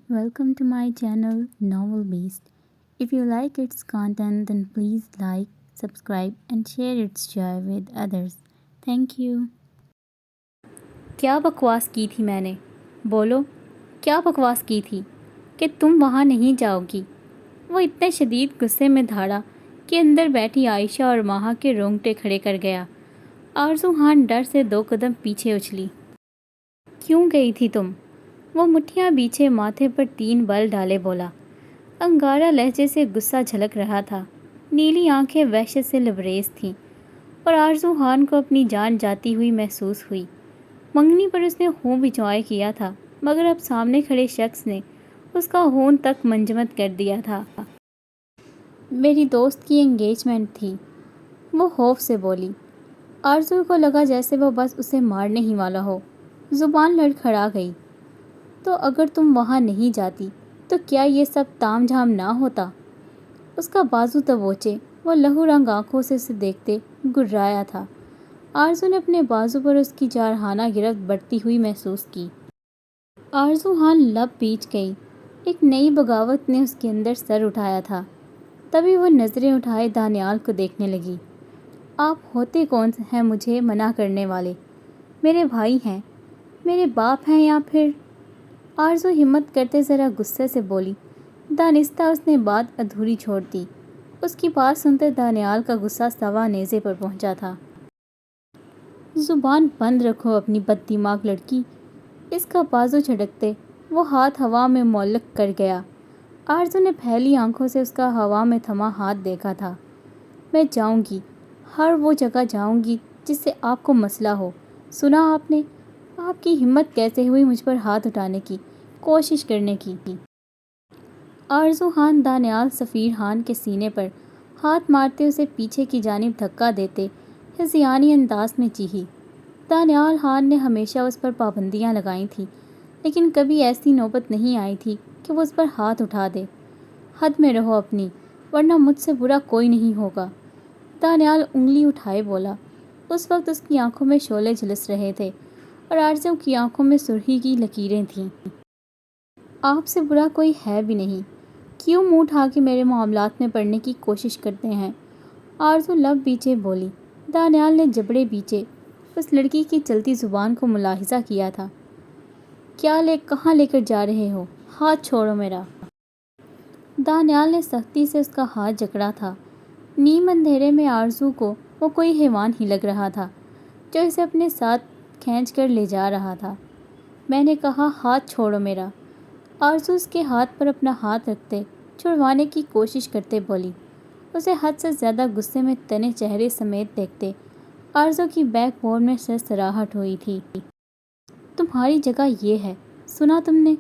Welcome to my channel Novel Beast. If you like its content, then please like, subscribe, and share its joy with others. Thank you. کیا بکواس کی تھی میں نے؟ بولو، کیا بکواس کی تھی کہ تم وہاں نہیں جاؤ گی؟ وہ اتنے شدید غصے میں دھاڑا کہ اندر بیٹھی عائشہ اور ماہا کے رونگٹے کھڑے کر گیا۔ آرزو خان ڈر سے 2 قدم پیچھے اچھلی۔ کیوں گئی تھی تم؟ وہ مٹھیاں بیچھے ماتھے پر 3 بل ڈالے بولا۔ انگارہ لہجے سے غصہ جھلک رہا تھا، نیلی آنکھیں وحشت سے لبریز تھیں اور آرزو خان کو اپنی جان جاتی ہوئی محسوس ہوئی۔ منگنی پر اس نے خوب انجوائے کیا تھا، مگر اب سامنے کھڑے شخص نے اس کا خون تک منجمد کر دیا تھا۔ میری دوست کی انگیجمنٹ تھی، وہ خوف سے بولی۔ آرزو کو لگا جیسے وہ بس اسے مارنے ہی والا ہو۔ زبان لڑکھڑا گئی۔ تو اگر تم وہاں نہیں جاتی تو کیا یہ سب تام جھام نہ ہوتا؟ اس کا بازو دبوچے وہ لہو رنگ آنکھوں سے اسے دیکھتے گررایا تھا۔ آرزو نے اپنے بازو پر اس کی جارحانہ گرفت بڑھتی ہوئی محسوس کی۔ آرزو خان لب پیچ گئی۔ ایک نئی بغاوت نے اس کے اندر سر اٹھایا تھا۔ تبھی وہ نظریں اٹھائے دانیال کو دیکھنے لگی۔ آپ ہوتے کون ہیں مجھے منع کرنے والے؟ میرے بھائی ہیں، میرے باپ ہیں یا پھر؟ آرزو ہمت کرتے ذرا غصے سے بولی۔ دانستہ اس نے بات ادھوری چھوڑ دی۔ اس کی بات سنتے دانیال کا غصہ سوا نیزے پر پہنچا تھا۔ زبان بند رکھو اپنی بد دماغ لڑکی۔ اس کا بازو جھٹکتے وہ ہاتھ ہوا میں معلق کر گیا۔ آرزو نے پھیلی آنکھوں سے اس کا ہوا میں تھما ہاتھ دیکھا تھا۔ میں جاؤں گی، ہر وہ جگہ جاؤں گی جس سے آپ کو مسئلہ ہو۔ سنا آپ نے؟ آپ کی ہمت کیسے ہوئی مجھ پر ہاتھ اٹھانے کی، کوشش کرنے کی؟ آرزو خان دانیال سفیر خان کے سینے پر ہاتھ مارتے اسے پیچھے کی جانب دھکا دیتے ہذیانی انداز میں چیخی۔ دانیال خان نے ہمیشہ اس پر پابندیاں لگائی تھیں، لیکن کبھی ایسی نوبت نہیں آئی تھی کہ وہ اس پر ہاتھ اٹھا دے۔ حد میں رہو اپنی، ورنہ مجھ سے برا کوئی نہیں ہوگا، دانیال انگلی اٹھائے بولا۔ اس وقت اس کی آنکھوں میں شعلے جھلس رہے تھے اور آرزو کی آنکھوں میں سرخی کی لکیریں تھیں۔ آپ سے برا کوئی ہے بھی نہیں، کیوں منہ اٹھا کے میرے معاملات میں پڑنے کی کوشش کرتے ہیں؟ آرزو لب بیچے بولی۔ دانیال نے جبڑے بیچے اس لڑکی کی چلتی زبان کو ملاحظہ کیا تھا۔ کہاں لے کر جا رہے ہو؟ ہاتھ چھوڑو میرا۔ دانیال نے سختی سے اس کا ہاتھ جکڑا تھا۔ نیم اندھیرے میں آرزو کو وہ کوئی حیوان ہی لگ رہا تھا جو اسے اپنے ساتھ کھینچ کر لے جا رہا تھا۔ میں نے کہا ہاتھ چھوڑو میرا۔ آرزو اس کے ہاتھ پر اپنا ہاتھ رکھتے چھڑوانے کی کوشش کرتے بولی۔ اسے حد سے زیادہ غصے میں تنے چہرے سمیت دیکھتے آرزو کی بیک بون میں سرسراہٹ ہوئی تھی۔ تمہاری جگہ یہ ہے، سنا تم نے؟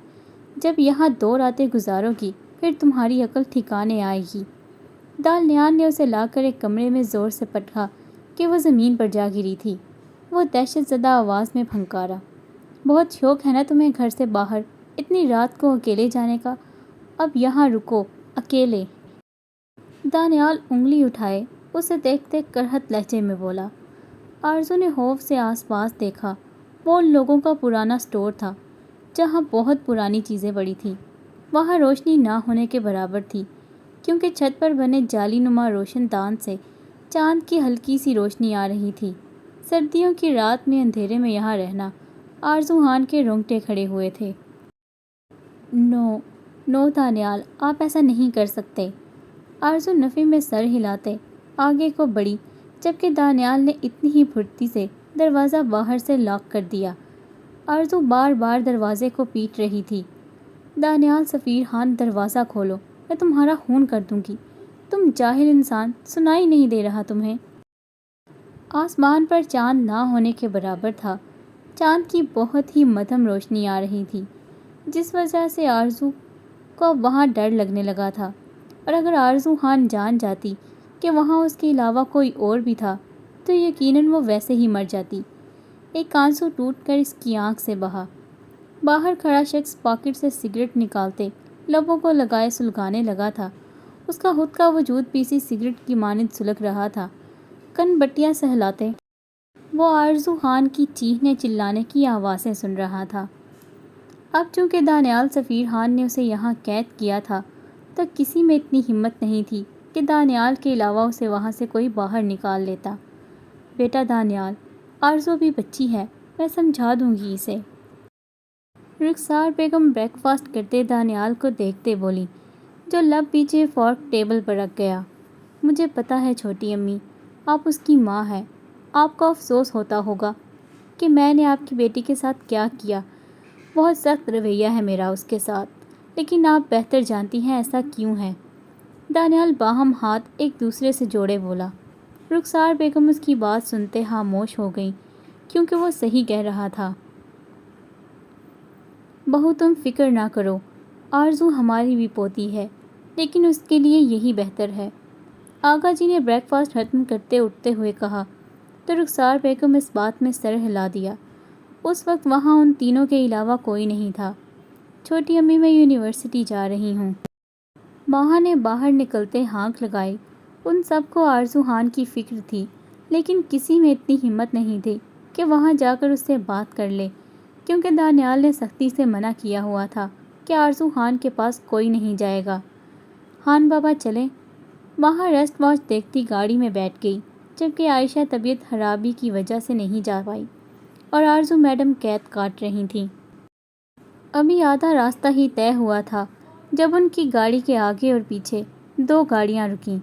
جب یہاں 2 راتیں گزارو گی پھر تمہاری عقل ٹھکانے آئے گی۔ دانیال نے اسے لا کر ایک کمرے میں زور سے پٹکا کہ وہ زمین پر جا گری تھی۔ وہ دہشت زدہ آواز میں پھنکارا۔ بہت شوق ہے نا تمہیں گھر سے باہر اتنی رات کو اکیلے جانے کا؟ اب یہاں رکو، اکیلے۔ دانیال انگلی اٹھائے اسے دیکھتے کرہت لہجے میں بولا۔ آرزو نے خوف سے آس پاس دیکھا۔ وہ ان لوگوں کا پرانا سٹور تھا جہاں بہت پرانی چیزیں پڑی تھیں۔ وہاں روشنی نہ ہونے کے برابر تھی، کیونکہ چھت پر بنے جالی نما روشن دان سے چاند کی ہلکی سی روشنی آ رہی تھی۔ سردیوں کی رات میں اندھیرے میں یہاں رہنا، آرزو خان کے رونگٹے کھڑے ہوئے تھے۔ نو دانیال، آپ ایسا نہیں کر سکتے۔ آرزو نفی میں سر ہلاتے آگے کو بڑھی، جبکہ دانیال نے اتنی ہی پھرتی سے دروازہ باہر سے لاک کر دیا۔ آرزو بار بار دروازے کو پیٹ رہی تھی۔ دانیال سفیر خان، دروازہ کھولو، میں تمہارا خون کر دوں گی۔ تم جاہل انسان، سنائی نہیں دے رہا تمہیں؟ آسمان پر چاند نہ ہونے کے برابر تھا۔ چاند کی بہت ہی مدھم روشنی آ رہی تھی، جس وجہ سے آرزو کو وہاں ڈر لگنے لگا تھا، اور اگر آرزو خان جان جاتی کہ وہاں اس کے علاوہ کوئی اور بھی تھا تو یقیناً وہ ویسے ہی مر جاتی۔ ایک آنسو ٹوٹ کر اس کی آنکھ سے بہا۔ باہر کھڑا شخص پاکٹ سے سگریٹ نکالتے لبوں کو لگائے سلگانے لگا تھا۔ اس کا خود کا وجود پیسی سگریٹ کی مانند سلگ رہا تھا۔ کن بٹیاں سہلاتے وہ آرزو خان کی چیخنے چلانے کی آوازیں سن رہا تھا۔ اب چونکہ دانیال سفیر خان نے اسے یہاں قید کیا تھا تو کسی میں اتنی ہمت نہیں تھی کہ دانیال کے علاوہ اسے وہاں سے کوئی باہر نکال لیتا۔ بیٹا دانیال، آرزو بھی بچی ہے، میں سمجھا دوں گی اسے۔ رخسار بیگم بریک فاسٹ کرتے دانیال کو دیکھتے بولی، جو لب پیچھے فورک ٹیبل پر رکھ گیا۔ مجھے پتہ ہے چھوٹی امی، آپ اس کی ماں ہیں۔ آپ کو افسوس ہوتا ہوگا کہ میں نے آپ کی بیٹی کے ساتھ کیا کیا۔ بہت سخت رویہ ہے میرا اس کے ساتھ، لیکن آپ بہتر جانتی ہیں ایسا کیوں ہے۔ دانیال باہم ہاتھ ایک دوسرے سے جوڑے بولا۔ رخسار بیگم اس کی بات سنتے خاموش ہو گئیں، کیونکہ وہ صحیح کہہ رہا تھا۔ بہو تم فکر نہ کرو، آرزو ہماری بھی پوتی ہے، لیکن اس کے لیے یہی بہتر ہے۔ آغا جی نے بریک فاسٹ ختم کرتے اٹھتے ہوئے کہا تو رخسار بیگم اس بات میں سر ہلا دیا۔ اس وقت وہاں ان تینوں کے علاوہ کوئی نہیں تھا۔ چھوٹی امی، میں یونیورسٹی جا رہی ہوں۔ ماہا نے باہر نکلتے ہانک لگائی۔ ان سب کو آرزو خان کی فکر تھی، لیکن کسی میں اتنی ہمت نہیں تھی کہ وہاں جا کر اس سے بات کر لے، کیونکہ دانیال نے سختی سے منع کیا ہوا تھا کہ آرزو خان کے پاس کوئی نہیں جائے گا۔ خان بابا چلیں؟ ماہا ریسٹ واچ دیکھتی گاڑی میں بیٹھ گئی، جبکہ عائشہ طبیعت خرابی کی وجہ سے نہیں جا پائی اور آرزو میڈم قید کاٹ رہی تھیں۔ ابھی آدھا راستہ ہی طے ہوا تھا جب ان کی گاڑی کے آگے اور پیچھے دو گاڑیاں رکیں۔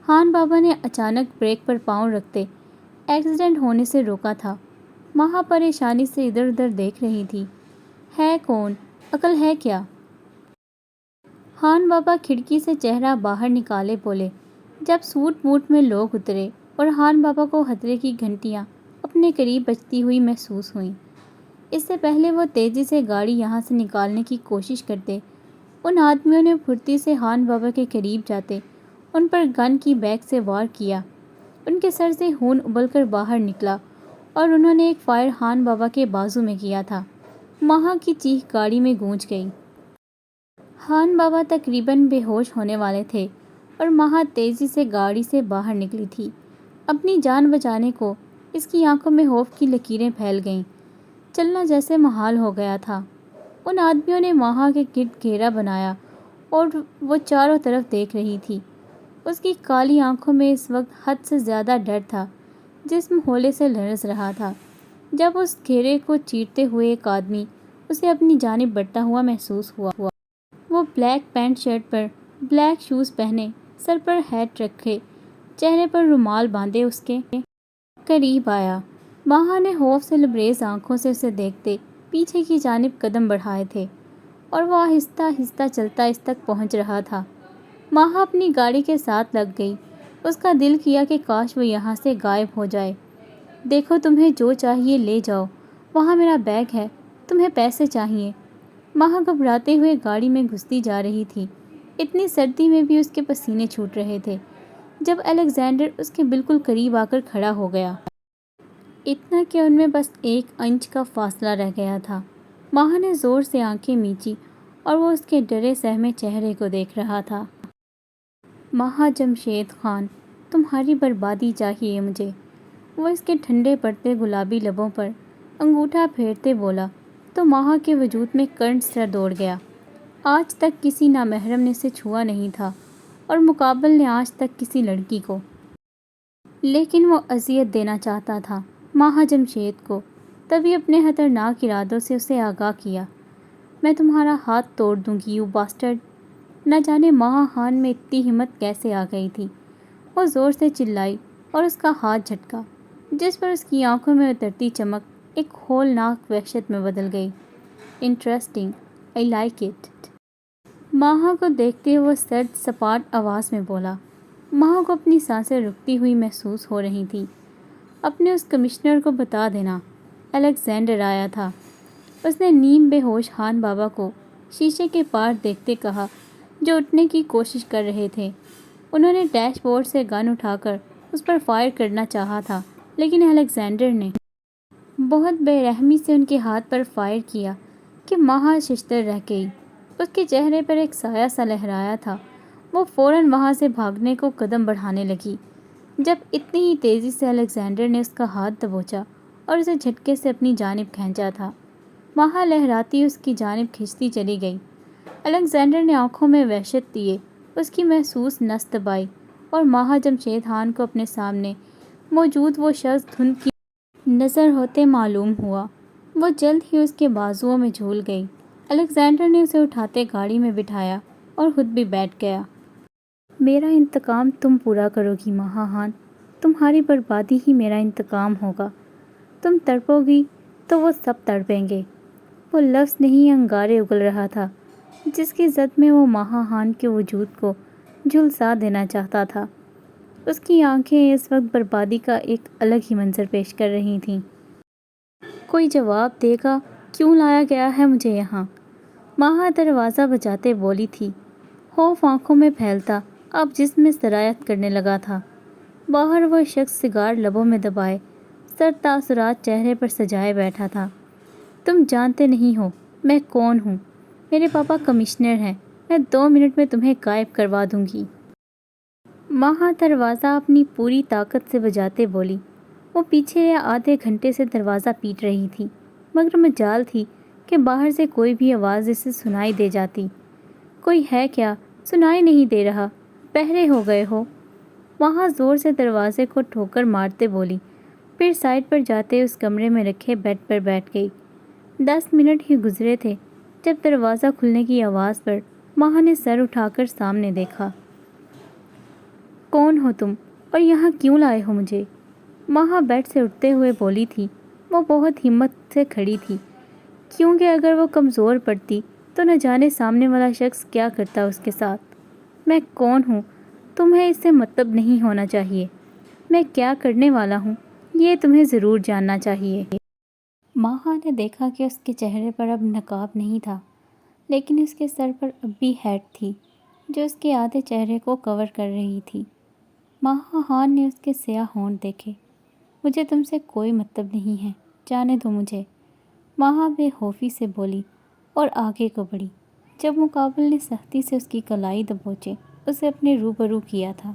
خان بابا نے اچانک بریک پر پاؤں رکھتے ایکسیڈنٹ ہونے سے روکا تھا۔ ماہا پریشانی سے ادھر ادھر دیکھ رہی تھی۔ ہے کون؟ عقل ہے کیا؟ خان بابا کھڑکی سے چہرہ باہر نکالے بولے، جب سوٹ بوٹ میں لوگ اترے اور خان بابا کو خطرے کی گھنٹیاں اپنے قریب بجتی ہوئی محسوس ہوئیں۔ اس سے پہلے وہ تیزی سے گاڑی یہاں سے نکالنے کی کوشش کرتے، ان آدمیوں نے پھرتی سے خان بابا کے قریب جاتے ان پر گن کی بیک سے وار کیا۔ ان کے سر سے خون ابل کر باہر نکلا اور انہوں نے ایک فائر خان بابا کے بازو میں کیا تھا۔ ماہا کی چیخ گاڑی میں گونج گئی۔ خان بابا تقریباً بے ہوش ہونے والے تھے اور ماہا تیزی سے گاڑی سے باہر نکلی تھی۔ اپنی جان بچانے کو اس کی آنکھوں میں خوف کی لکیریں پھیل گئیں۔ چلنا جیسے محال ہو گیا تھا۔ ان آدمیوں نے ماہا کے گرد گھیرا بنایا اور وہ چاروں طرف دیکھ رہی تھی۔ اس کی کالی آنکھوں میں اس وقت حد سے زیادہ ڈر تھا، جسم ہولے سے لرز رہا تھا۔ جب اس گھیرے کو چیرتے ہوئے ایک آدمی اسے اپنی جانب بڑھتا ہوا محسوس ہوا۔ وہ بلیک پینٹ شرٹ پر بلیک شوز پہنے، سر پر ہیٹ رکھے، چہرے پر رومال باندھے اس کے قریب آیا۔ ماہا نے خوف سے لبریز آنکھوں سے اسے دیکھتے پیچھے کی جانب قدم بڑھائے تھے اور وہ آہستہ آہستہ چلتا اس تک پہنچ رہا تھا۔ ماہا اپنی گاڑی کے ساتھ لگ گئی۔ اس کا دل کیا کہ کاش وہ یہاں سے غائب ہو جائے۔ دیکھو، تمہیں جو چاہیے لے جاؤ، وہاں میرا بیگ ہے، تمہیں پیسے چاہیے۔ ماہا گھبراتے ہوئے گاڑی میں گھستی جا رہی تھی۔ اتنی سردی میں بھی اس کے پسینے چھوٹ رہے تھے۔ جب الیگزینڈر اس کے بالکل قریب آ کر کھڑا ہو گیا، اتنا کہ ان میں بس 1 انچ کا فاصلہ رہ گیا تھا، ماہا نے زور سے آنکھیں میچی اور وہ اس کے ڈرے سہمے چہرے کو دیکھ رہا تھا۔ ماہا جمشید خان، تمہاری بربادی چاہیے مجھے۔ وہ اس کے ٹھنڈے پڑتے گلابی لبوں پر انگوٹھا پھیرتے بولا تو ماہا کے وجود میں کرنٹ سا دوڑ گیا۔ آج تک کسی نامحرم نے اسے چھوا نہیں تھا اور مقابل نے آج تک کسی لڑکی کو، لیکن وہ اذیت دینا چاہتا تھا ماہا جمشید کو۔ تبھی اپنے خطرناک ارادوں سے اسے آگاہ کیا۔ میں تمہارا ہاتھ توڑ دوں گی، یو باسٹرڈ۔ نہ جانے ماہا خان میں اتنی ہمت کیسے آ گئی تھی۔ وہ زور سے چلائی اور اس کا ہاتھ جھٹکا، جس پر اس کی آنکھوں میں اترتی چمک ایک ہولناک وحشت میں بدل گئی۔ Interesting, I like it. Maha کو دیکھتے ہوئے وہ سرد سپاٹ آواز میں بولا۔ ماہا کو اپنی سانسیں رکتی ہوئی محسوس ہو رہی تھیں۔ اپنے اس کمشنر کو بتا دینا الیگزینڈر آیا تھا۔ اس نے نیم بے ہوش خان بابا کو شیشے کے پار دیکھتے کہا، جو اٹھنے کی کوشش کر رہے تھے۔ انہوں نے ڈیش بورڈ سے گن اٹھا کر اس پر فائر کرنا چاہا تھا، لیکن الیگزینڈر نے بہت بے رحمی سے ان کے ہاتھ پر فائر کیا کہ ماہا ششدر رہ گئی۔ اس کے چہرے پر ایک سایہ سا لہرایا تھا۔ وہ فوراً وہاں سے بھاگنے کو قدم بڑھانے لگی، جب اتنی ہی تیزی سے الیگزینڈر نے اس کا ہاتھ دبوچا اور اسے جھٹکے سے اپنی جانب کھینچا تھا۔ ماہا لہراتی اس کی جانب کھنچتی چلی گئی۔ الیگزینڈر نے آنکھوں میں وحشت دیے اس کی محسوس نس دبائی اور ماہا جمشید خان کو اپنے سامنے موجود وہ شخص دھند کی نظر ہوتے معلوم ہوا۔ وہ جلد ہی اس کے بازوؤں میں جھول گئی۔ الیگزینڈر نے اسے اٹھاتے گاڑی میں بٹھایا اور خود بھی بیٹھ گیا۔ میرا انتقام تم پورا کرو گی ماہا خان، تمہاری بربادی ہی میرا انتقام ہوگا۔ تم تڑپو گی تو وہ سب تڑپیں گے۔ وہ لفظ نہیں انگارے اگل رہا تھا جس کی زد میں وہ ماہا خان کے وجود کو جھلسا دینا چاہتا تھا۔ اس کی آنکھیں اس وقت بربادی کا ایک الگ ہی منظر پیش کر رہی تھیں۔ کوئی جواب دے گا کیوں لایا گیا ہے مجھے یہاں؟ ماہا دروازہ بجاتے بولی تھی۔ خوف آنکھوں میں پھیلتا اب جسم میں سرایت کرنے لگا تھا۔ باہر وہ شخص سگار لبوں میں دبائے سر تاثرات چہرے پر سجائے بیٹھا تھا۔ تم جانتے نہیں ہو میں کون ہوں۔ میرے پاپا کمشنر ہیں، میں 2 منٹ میں تمہیں غائب کروا دوں گی۔ ماہا دروازہ اپنی پوری طاقت سے بجاتے بولی۔ وہ پیچھے یا آدھے گھنٹے سے دروازہ پیٹ رہی تھی مگر مجال تھی کہ باہر سے کوئی بھی آواز اسے سنائی دے جاتی۔ کوئی ہے کیا؟ سنائی نہیں دے رہا، بہرے ہو گئے ہو؟ وہاں زور سے دروازے کو ٹھوکر مارتے بولی، پھر سائڈ پر جاتے اس کمرے میں رکھے بیڈ پر بیٹھ گئی۔ 10 منٹ ہی گزرے تھے جب دروازہ کھلنے کی آواز پر ماہا نے سر اٹھا کر سامنے دیکھا۔ کون ہو تم اور یہاں کیوں لائے ہو مجھے؟ ماہا بیڈ سے اٹھتے ہوئے بولی تھی۔ وہ بہت ہمت سے کھڑی تھی کیونکہ اگر وہ کمزور پڑتی تو نہ جانے سامنے والا شخص کیا کرتا اس کے ساتھ۔ میں کون ہوں تمہیں اس سے مطلب نہیں ہونا چاہیے۔ میں کیا کرنے والا ہوں یہ تمہیں ضرور جاننا چاہیے۔ ماہا نے دیکھا کہ اس کے چہرے پر اب نقاب نہیں تھا لیکن اس کے سر پر اب بھی ہیٹ تھی جو اس کے آدھے چہرے کو کور کر رہی تھی۔ ماہا خان نے اس کے سیاہ ہونٹ دیکھے۔ مجھے تم سے کوئی مطلب نہیں ہے، جانے دو مجھے، ماہا بے خوفی سے بولی اور آگے کو بڑھی۔ جب مقابل نے سختی سے اس کی کلائی دبوچے اسے اپنے روبرو کیا تھا۔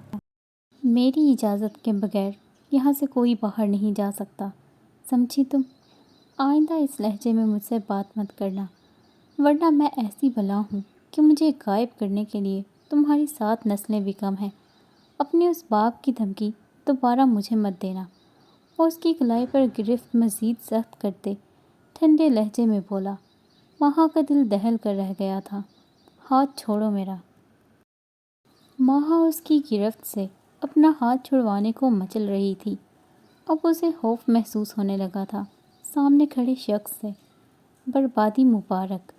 میری اجازت کے بغیر یہاں سے کوئی باہر نہیں جا سکتا، سمجھی تم؟ آئندہ اس لہجے میں مجھ سے بات مت کرنا ورنہ میں ایسی بلا ہوں کہ مجھے غائب کرنے کے لیے تمہاری 7 نسلیں بھی کم ہیں۔ اپنے اس باپ کی دھمکی دوبارہ مجھے مت دینا۔ وہ اس کی کلائی پر گرفت مزید سخت کرتے ٹھنڈے لہجے میں بولا۔ ماہا کا دل دہل کر رہ گیا تھا۔ ہاتھ چھوڑو میرا۔ ماہا اس کی گرفت سے اپنا ہاتھ چھڑوانے کو مچل رہی تھی۔ اب اسے خوف محسوس ہونے لگا تھا سامنے کھڑے شخص سے۔ بربادی مبارک۔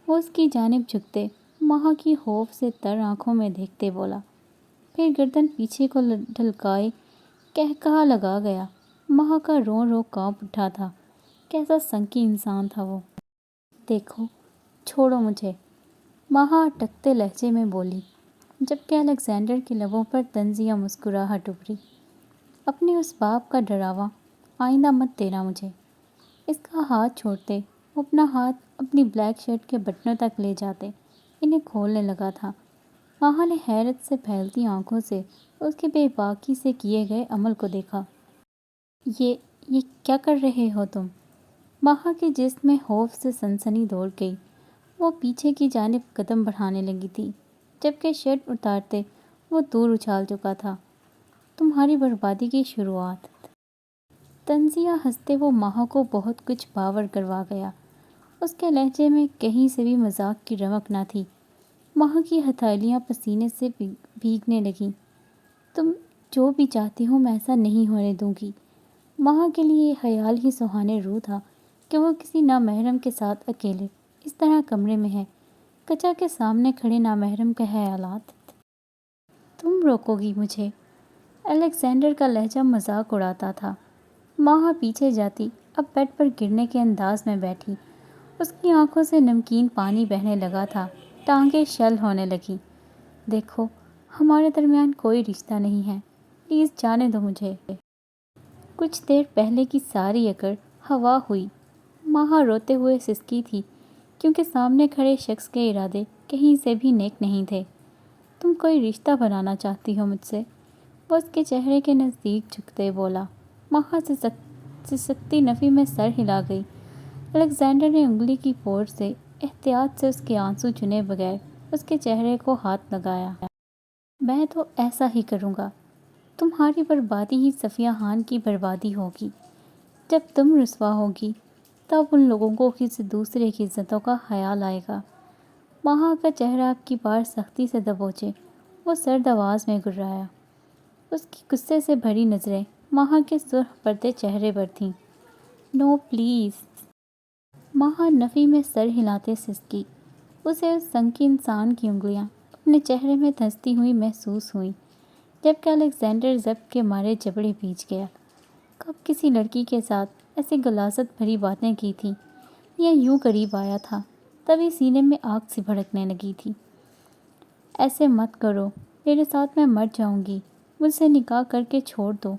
وہ اس کی جانب جھکتے ماہا کی خوف سے تر آنکھوں میں دیکھتے بولا، پھر گردن پیچھے کو ڈھلکائے کہا لگا گیا۔ ماہا کا رو رو کانپ اٹھا تھا۔ کیسا سنکی انسان تھا وہ۔ دیکھو چھوڑو مجھے، ماہا اٹکتے لہجے میں بولی، جبکہ الیگزینڈر کے لبوں پر طنزیہ مسکراہٹ ابھری۔ اپنے اس باپ کا ڈراوا آئندہ مت دینا مجھے۔ اس کا ہاتھ چھوڑتے وہ اپنا ہاتھ اپنی بلیک شرٹ کے بٹنوں تک لے جاتے انہیں کھولنے لگا تھا۔ ماہا نے حیرت سے پھیلتی آنکھوں سے اس کے بے باکی سے کیے گئے عمل کو دیکھا۔ یہ کیا کر رہے ہو تم؟ ماہا کے جسم میں خوف سے سنسنی دوڑ گئی۔ وہ پیچھے کی جانب قدم بڑھانے لگی تھی جبکہ شرٹ اتارتے وہ دور اچھال چکا تھا۔ تمہاری بربادی کی شروعات۔ طنزیہ ہنستے وہ ماہا کو بہت کچھ باور کروا گیا۔ اس کے لہجے میں کہیں سے بھی مذاق کی رمق نہ تھی۔ ماہا کی ہتھیلیاں پسینے سے بھیگنے لگیں۔ تم جو بھی چاہتی ہو میں ایسا نہیں ہونے دوں گی۔ ماہا کے لیے یہ خیال ہی سہانے روح تھا کہ وہ کسی نامحرم کے ساتھ اکیلے اس طرح کمرے میں ہے۔ کچا کے سامنے کھڑے نامحرم کے خیالات۔ تم روکو گی مجھے؟ الیگزینڈر کا لہجہ مذاق اڑاتا تھا۔ ماہا پیچھے جاتی اب بیڈ پر گرنے کے انداز میں بیٹھی۔ اس کی آنکھوں سے نمکین پانی بہنے لگا تھا، ٹانگیں شل ہونے لگیں۔ دیکھو ہمارے درمیان کوئی رشتہ نہیں ہے، پلیز جانے دو مجھے۔ کچھ دیر پہلے کی ساری اکڑ ہوا ہوئی۔ ماہا روتے ہوئے سسکی تھی کیونکہ سامنے کھڑے شخص کے ارادے کہیں سے بھی نیک نہیں تھے۔ تم کوئی رشتہ بنانا چاہتی ہو مجھ سے؟ وہ اس کے چہرے کے نزدیک جھکتے بولا۔ ماہا سے سختی نفی میں سر ہلا گئی۔ الیگزینڈر نے انگلی کی فوٹ سے احتیاط سے اس کے آنسو چنے بغیر اس کے چہرے کو ہاتھ لگایا۔ میں تو ایسا ہی کروں گا۔ تمہاری بربادی ہی صفیہ خان کی بربادی ہوگی۔ جب تم رسوا ہوگی تب ان لوگوں کو کسی دوسرے کی عزتوں کا خیال آئے گا۔ ماہا کا چہرہ اب کی بار سختی سے دبوچے وہ سرد آواز میں گرایا۔ اس کی غصے سے بھری نظریں ماہا کے سرخ پردے چہرے پر تھیں۔ نو پلیز۔ ماہا نفی میں سر ہلاتے سسکی۔ اسے اس سنکی انسان کی انگلیاں اپنے چہرے میں دھنستی ہوئی محسوس ہوئیں، جبکہ الیگزینڈر ضبط کے مارے جبڑے بھیج گیا۔ کب کسی لڑکی کے ساتھ ایسی غلاظت بھری باتیں کی تھیں یا یوں قریب آیا تھا، تبھی سینے میں آگ سی بھڑکنے لگی تھی۔ ایسے مت کرو، میرے ساتھ میں مر جاؤں گی، مجھ سے نکاح کر کے چھوڑ دو۔